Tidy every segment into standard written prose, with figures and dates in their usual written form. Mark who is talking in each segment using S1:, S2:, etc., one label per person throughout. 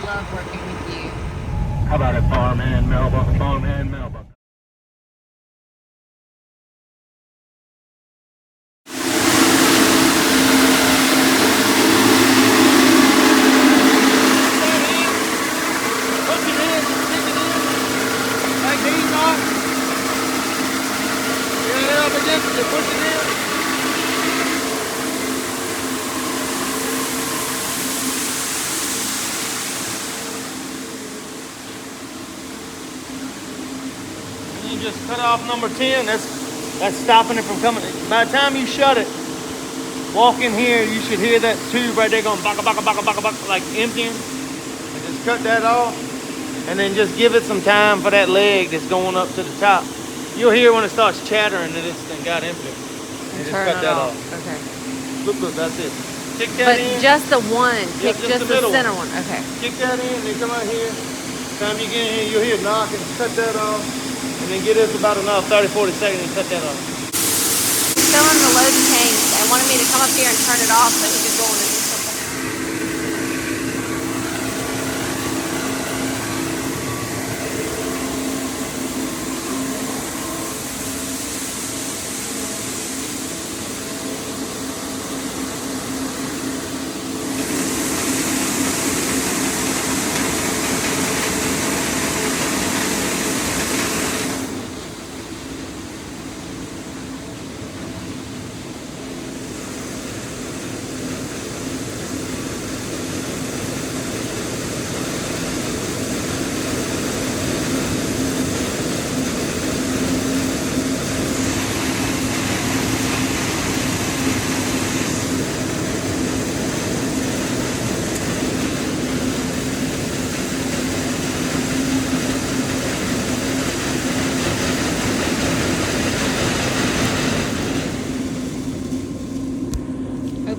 S1: love working with you.
S2: How about it, farmhand Melba? Farmhand Melba. Just cut off number 10. That's stopping it from coming. By the time you shut it, walk in here, you should hear that tube right there going baka baka baka baka baka, like emptying. And just cut that off, and then just give it some time for that leg that's going up to the top. You'll hear when it starts chattering that it's got empty. And just cut that off.
S1: Okay.
S2: Look, that's it. Kick that in.
S1: But just the one. Kick just the center one. Okay.
S2: Kick that in, then come out here. Time you get in here, you'll hear it knocking. Cut that off. And then get this about another 30, 40 seconds and cut that off.
S1: Filling the loading tank. They wanted me to come up here and turn it off so he could go on and do something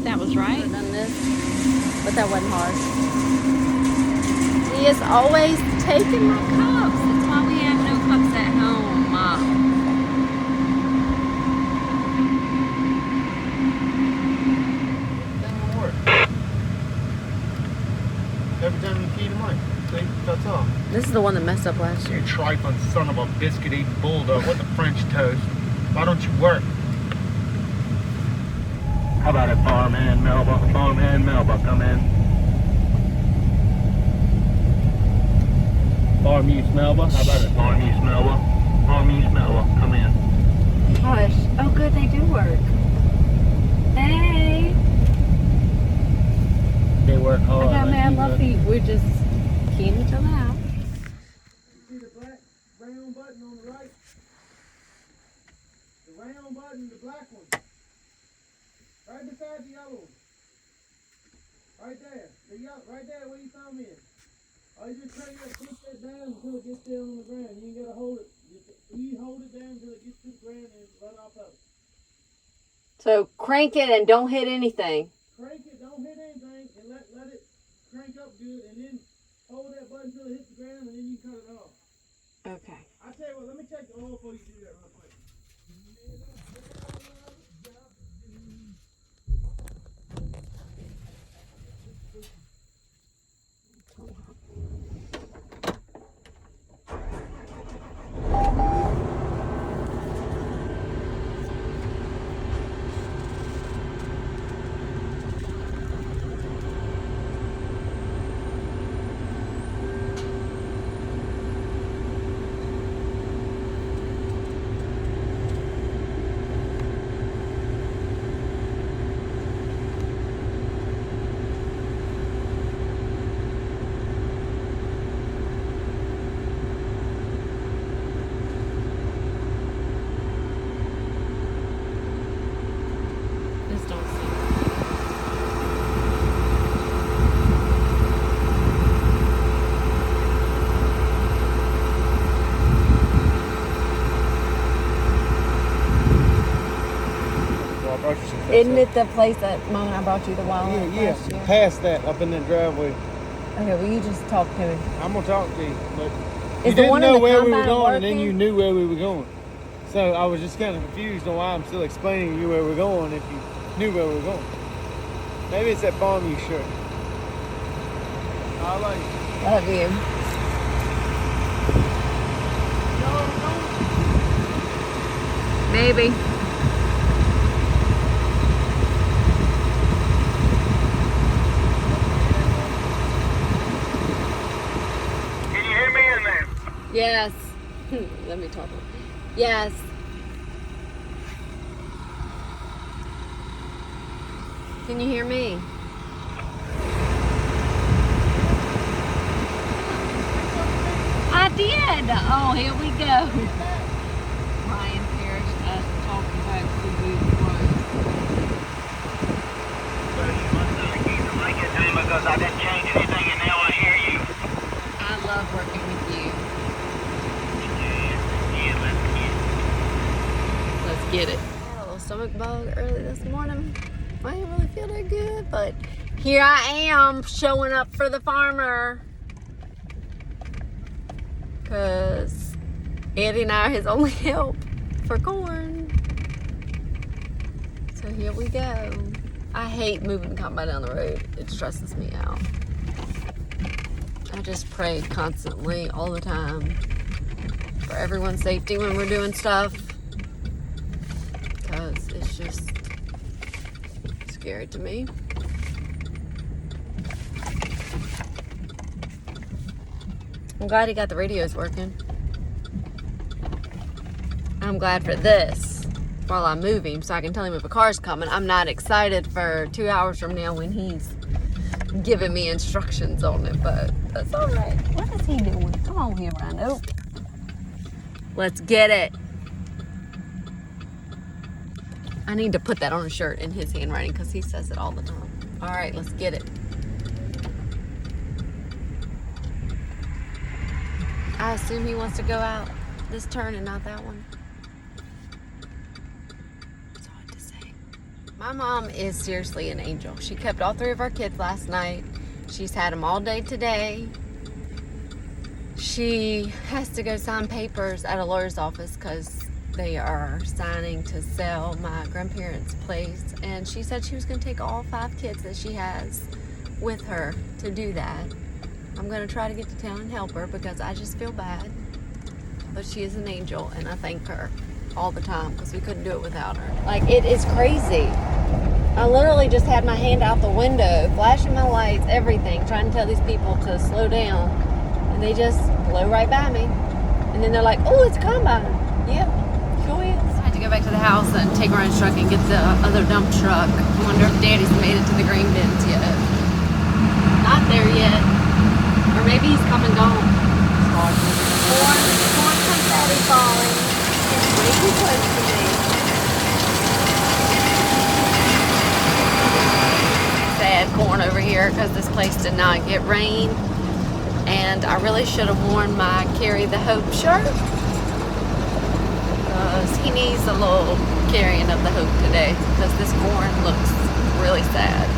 S1: that was right. I've done this, but that wasn't hard. He is always taking my cups. That's why we have no cups at home, Mom.
S2: That won't work. Every time you key to mine, see, cuts off.
S1: This is the one that messed up last year.
S2: You trifling son of a biscuit-eating bulldog. What the French toast? Why don't you work? How about it, farmhand Melba? Farmhand Melba, come in. Farm use Melba? How about it, farm use Melba? Farm use Melba, come in.
S1: Hush. Oh, good, they do work. Hey.
S2: They work hard.
S1: I got mad Luffy. We're just keying each other out.
S2: See the round button on the right? The round button, the black one. Right beside the yellow one. Right there. The yellow, right there where you thumb in. All you just turn that, push that down until it gets down on the ground. You ain't gotta hold it. You hold it down until it gets to the ground and let off of it.
S1: So crank it and don't hit anything.
S2: Crank it, don't hit anything, and let it crank up good, and then hold that button until it hits the ground, and then you cut it off.
S1: Okay.
S2: I tell you what, let me check the oil before you do that real quick.
S1: Isn't it the place that Mom and I brought you the wild?
S2: Yeah. Past that, up in that driveway.
S1: Okay, well you just talk to me.
S2: I'm gonna talk to you, but
S1: Is
S2: you
S1: the
S2: didn't
S1: one in
S2: know
S1: the
S2: where we were
S1: compound
S2: going, and then
S1: working?
S2: you knew where we were going. So I was just kind of confused on why I'm still explaining to you where we're going if you knew where we were going. Maybe it's that farm you shirt. I like it.
S1: Love you. Maybe.
S2: Can you hear me in there?
S1: Yes. Let me talk. Yes. Can you hear me? I did. Oh, here we go. Ryan Parrish talking about food
S2: Well, you must not keep the mic in time because I didn't change anything and now I hear you.
S1: I love working with you.
S2: Yeah,
S1: Let's get it. I had a little stomach bug early this morning. I didn't really feel that good, but here I am showing up for the farmer. Because Eddie and I are his only help for corn. So here we go. I hate moving the combine down the road. It stresses me out. I just pray constantly, all the time, for everyone's safety when we're doing stuff. Because it's just scary to me. I'm glad he got the radios working. I'm glad for this while I'm moving so I can tell him if a car's coming. I'm not excited for 2 hours from now when he's giving me instructions on it, but that's all right. What is he doing? Come on here, Rhino. Let's get it. I need to put that on a shirt in his handwriting because he says it all the time. All right, let's get it. I assume he wants to go out this turn and not that one. It's hard to say. My mom is seriously an angel. She kept all 3 of our kids last night. She's had them all day today. She has to go sign papers at a lawyer's office because they are signing to sell my grandparents' place. And she said she was going to take all 5 kids that she has with her to do that. I'm going to try to get to town and help her because I just feel bad. But she is an angel, and I thank her all the time because we couldn't do it without her. Like, it is crazy. I literally just had my hand out the window, flashing my lights, everything, trying to tell these people to slow down. And they just blow right by me. And then they're like, oh, it's a combine. Yep, sure is. I had to go back to the house and take Ryan's truck and get the other dump truck. I wonder if Daddy's made it to the green bins yet. Not there yet. Or maybe he's come and gone. Corn confetti falling. It's way too close to me. Sad corn over here because this place did not get rain. And I really should have worn my Carry the Hope shirt. Because he needs a little carrying of the hope today. Because this corn looks really sad.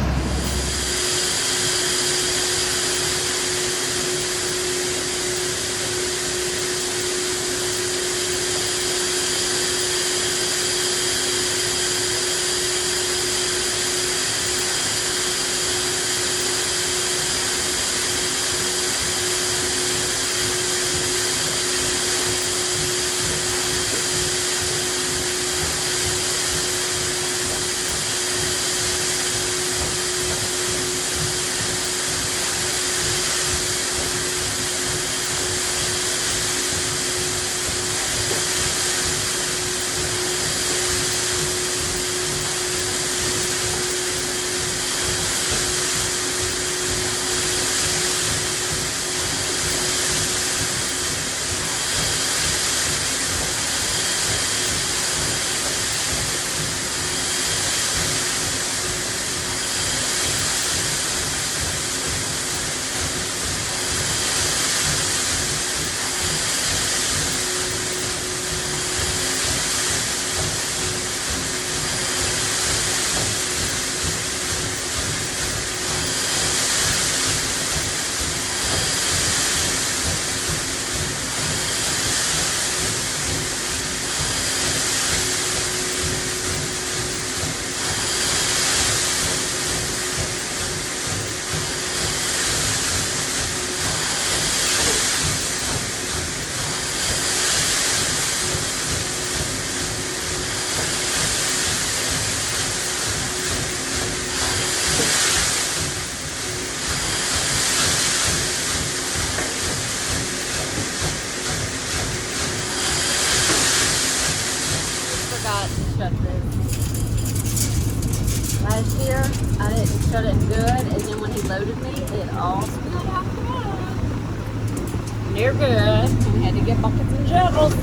S1: shut it good, and then when he loaded me, it all spilled out the bottom. They're good. We had to get buckets and shovels.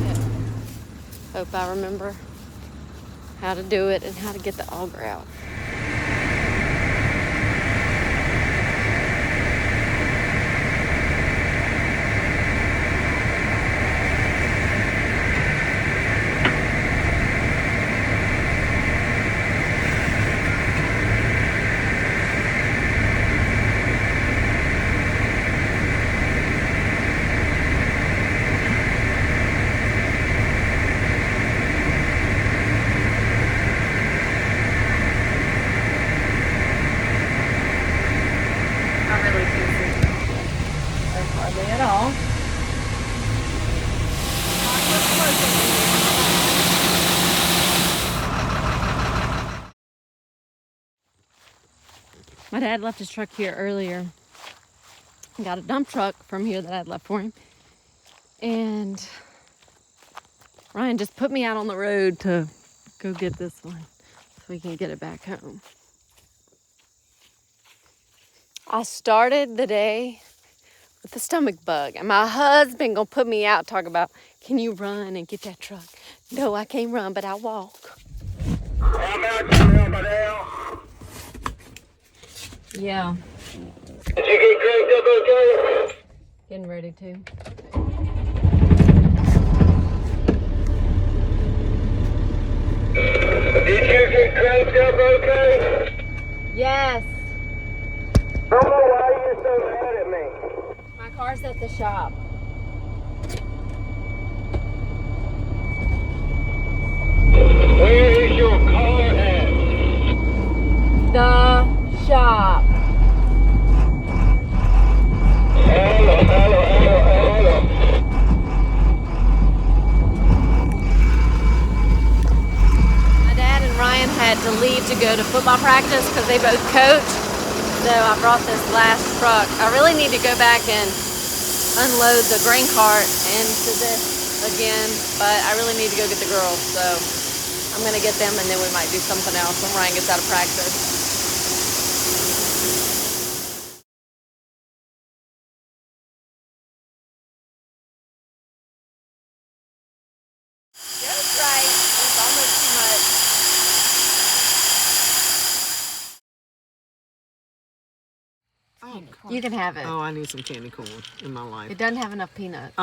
S1: Yeah. Hope I remember how to do it and how to get the auger out. At all. My dad left his truck here earlier. Got a dump truck from here that I'd left for him. And Ryan just put me out on the road to go get this one so we can get it back home. I started the day with a stomach bug, and my husband gonna put me out, talk about, can you run and get that truck? No, I can't run, but I'll walk. Yeah.
S2: Did you get cranked up okay?
S1: Getting ready to.
S2: Did you get cranked up okay?
S1: Yes.
S2: I don't know why you're so mad at me.
S1: My car's at the shop.
S2: Where is your car at?
S1: The shop.
S2: Hello.
S1: My dad and Ryan had to leave to go to football practice because they both coach. So I brought this last truck. I really need to go back and unload the grain cart into this again, but I really need to go get the girls. So I'm gonna get them, and then we might do something else when Ryan gets out of practice. Just right. It's almost too much.
S3: Oh,
S1: You can have it.
S3: oh, I need some candy corn in my life.
S1: It doesn't have enough peanuts.